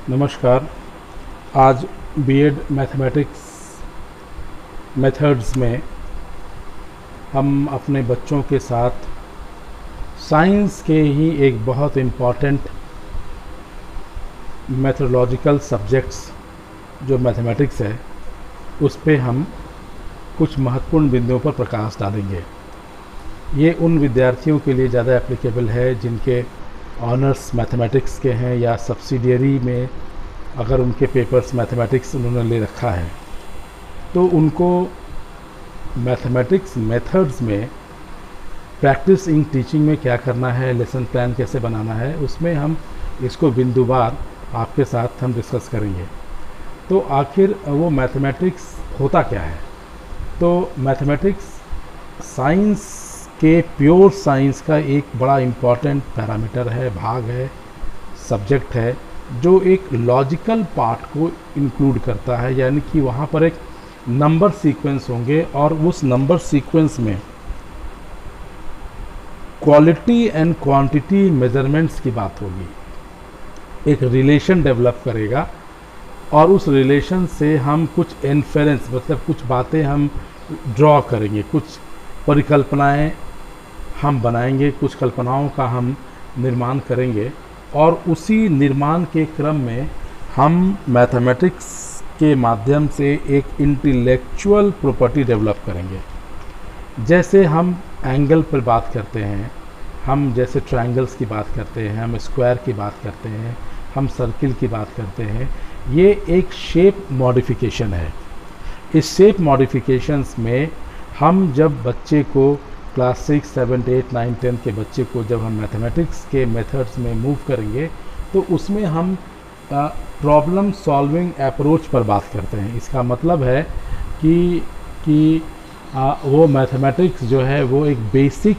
नमस्कार। आज BEd mathematics methods में हम अपने बच्चों के साथ साइंस के ही एक बहुत इम्पॉर्टेंट मैथोलॉजिकल सब्जेक्ट्स जो मैथमेटिक्स है उस पे हम कुछ महत्वपूर्ण बिंदुओं पर प्रकाश डालेंगे। ये उन विद्यार्थियों के लिए ज़्यादा एप्लीकेबल है जिनके ऑनर्स मैथमेटिक्स के हैं या सब्सिडियरी में अगर उनके पेपर्स मैथमेटिक्स उन्होंने ले रखा है तो उनको मैथमेटिक्स मेथड्स में प्रैक्टिस इन टीचिंग में क्या करना है, लेसन प्लान कैसे बनाना है, उसमें हम इसको बिंदुवार आपके साथ हम डिस्कस करेंगे। तो आखिर वो मैथमेटिक्स होता क्या है? तो मैथमेटिक्स साइंस के प्योर साइंस का एक बड़ा इम्पॉर्टेंट पैरामीटर है, भाग है, सब्जेक्ट है जो एक लॉजिकल पार्ट को इंक्लूड करता है। यानी कि वहाँ पर एक नंबर सीक्वेंस होंगे और उस नंबर सीक्वेंस में क्वालिटी एंड क्वांटिटी मेजरमेंट्स की बात होगी। एक रिलेशन डेवलप करेगा और उस रिलेशन से हम कुछ इन्फेरेंस मतलब कुछ बातें हम ड्रॉ करेंगे, कुछ परिकल्पनाएं हम बनाएंगे, कुछ कल्पनाओं का हम निर्माण करेंगे और उसी निर्माण के क्रम में हम मैथमेटिक्स के माध्यम से एक इंटेलेक्चुअल प्रॉपर्टी डेवलप करेंगे। जैसे हम एंगल पर बात करते हैं, हम जैसे ट्रायंगल्स की बात करते हैं, हम स्क्वायर की बात करते हैं, हम सर्किल की बात करते हैं, ये एक शेप मॉडिफिकेशन है। इस शेप मॉडिफिकेशंस में हम जब बच्चे को क्लास 6, 7, 8, 9, 10 के बच्चे को जब हम मैथमेटिक्स के मेथड्स में मूव करेंगे तो उसमें हम प्रॉब्लम सॉल्विंग अप्रोच पर बात करते हैं। इसका मतलब है कि वो मैथमेटिक्स जो है वो एक बेसिक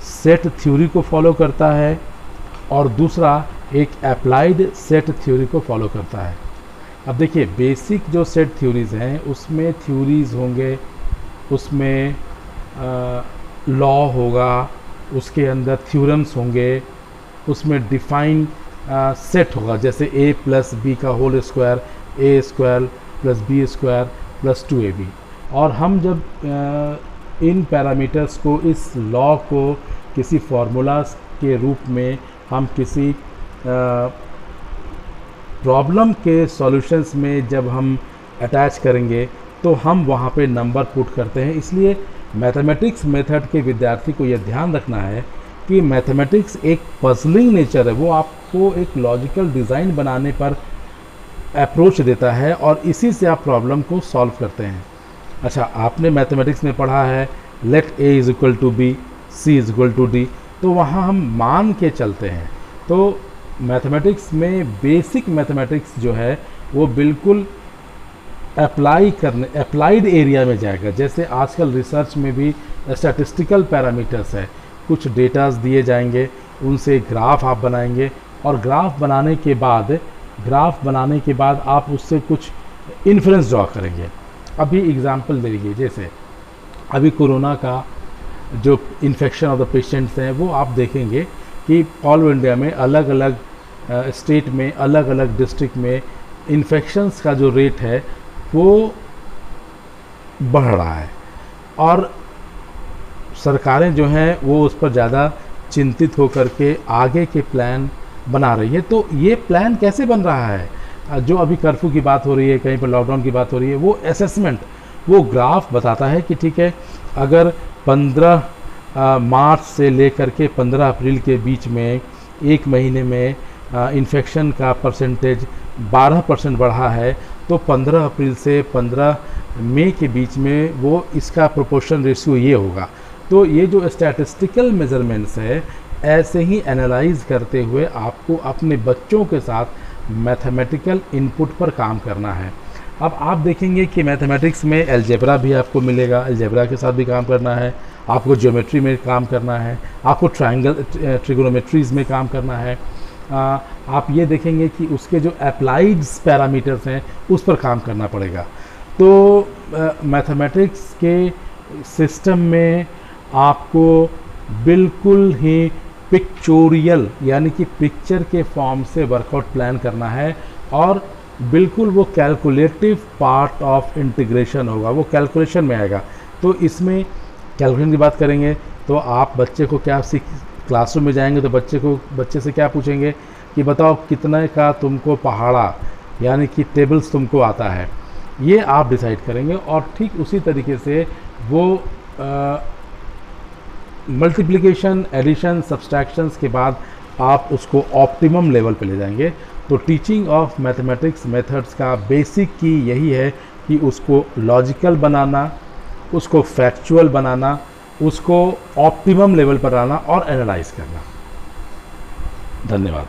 सेट थ्योरी को फॉलो करता है और दूसरा एक अप्लाइड सेट थ्योरी को फॉलो करता है। अब देखिए, बेसिक जो सेट थ्योरीज़ हैं उसमें थ्योरीज़ होंगे, उसमें लॉ होगा, उसके अंदर थ्योरम्स होंगे, उसमें डिफाइन सेट होगा जैसे a प्लस बी का whole square, a square plus b square plus 2ab। और हम जब इन पैरामीटर्स को, इस लॉ को किसी फार्मूलाज के रूप में हम किसी प्रॉब्लम के सॉल्यूशंस में जब हम अटैच करेंगे तो हम वहाँ पे नंबर पुट करते हैं। इसलिए मैथमेटिक्स मेथड के विद्यार्थी को यह ध्यान रखना है कि मैथमेटिक्स एक पजलिंग नेचर है, वो आपको एक लॉजिकल डिज़ाइन बनाने पर अप्रोच देता है और इसी से आप प्रॉब्लम को सॉल्व करते हैं। अच्छा, आपने मैथमेटिक्स में पढ़ा है let a is equal to b, c is equal to d, तो वहाँ हम मान के चलते हैं। तो मैथमेटिक्स में बेसिक मैथमेटिक्स जो है वो बिल्कुल अप्लाइड एरिया में जाएगा। जैसे आजकल रिसर्च में भी स्टैटिस्टिकल पैरामीटर्स है, कुछ डेटास दिए जाएंगे, उनसे ग्राफ आप बनाएंगे और ग्राफ बनाने के बाद आप उससे कुछ इन्फ्रेंस ड्रॉ करेंगे। अभी एग्जांपल देंगे, जैसे अभी कोरोना का जो इन्फेक्शन ऑफ द पेशेंट्स हैं वो आप देखेंगे कि ऑल इंडिया में अलग अलग स्टेट में, अलग अलग डिस्ट्रिक्ट में इन्फेक्शंस का जो रेट है वो बढ़ रहा है और सरकारें जो हैं वो उस पर ज़्यादा चिंतित होकर के आगे के प्लान बना रही है। तो ये प्लान कैसे बन रहा है? जो अभी कर्फ्यू की बात हो रही है, कहीं पर लॉकडाउन की बात हो रही है, वो असेसमेंट, वो ग्राफ बताता है कि ठीक है, अगर 15 मार्च से लेकर के 15 अप्रैल के बीच में एक महीने में इन्फेक्शन का परसेंटेज 12% बढ़ा है तो 15 अप्रैल से 15 मई के बीच में वो इसका प्रोपोर्शन रेशियो ये होगा। तो ये जो स्टैटिस्टिकल मेजरमेंट्स है, ऐसे ही एनालाइज करते हुए आपको अपने बच्चों के साथ मैथमेटिकल इनपुट पर काम करना है। अब आप देखेंगे कि मैथमेटिक्स में अलजेब्रा भी आपको मिलेगा, अलजेब्रा के साथ भी काम करना है, आपको ज्योमेट्री में काम करना है, आपको ट्रिगोनोमेट्रीज में काम करना है। आप ये देखेंगे कि उसके जो अप्लाइड्स पैरामीटर्स हैं उस पर काम करना पड़ेगा। तो मैथमेटिक्स के सिस्टम में आपको बिल्कुल ही पिक्चोरियल यानी कि पिक्चर के फॉर्म से वर्कआउट प्लान करना है, और बिल्कुल वो कैलकुलेटिव पार्ट ऑफ इंटीग्रेशन होगा, वो कैलकुलेशन में आएगा। तो इसमें कैलकुलेशन की बात करेंगे तो आप बच्चे को क्या क्लासरूम में जाएंगे तो बच्चे से क्या पूछेंगे कि बताओ कितने का तुमको पहाड़ा यानी कि टेबल्स तुमको आता है, ये आप डिसाइड करेंगे। और ठीक उसी तरीके से वो मल्टीप्लिकेशन, एडिशन, सब्सट्रैक्शंस के बाद आप उसको ऑप्टिमम लेवल पे ले जाएंगे। तो टीचिंग ऑफ मैथमेटिक्स मेथड्स का बेसिक की यही है कि उसको लॉजिकल बनाना, उसको फैक्चुअल बनाना, उसको ऑप्टिमम लेवल पर लाना और एनालाइज करना। धन्यवाद।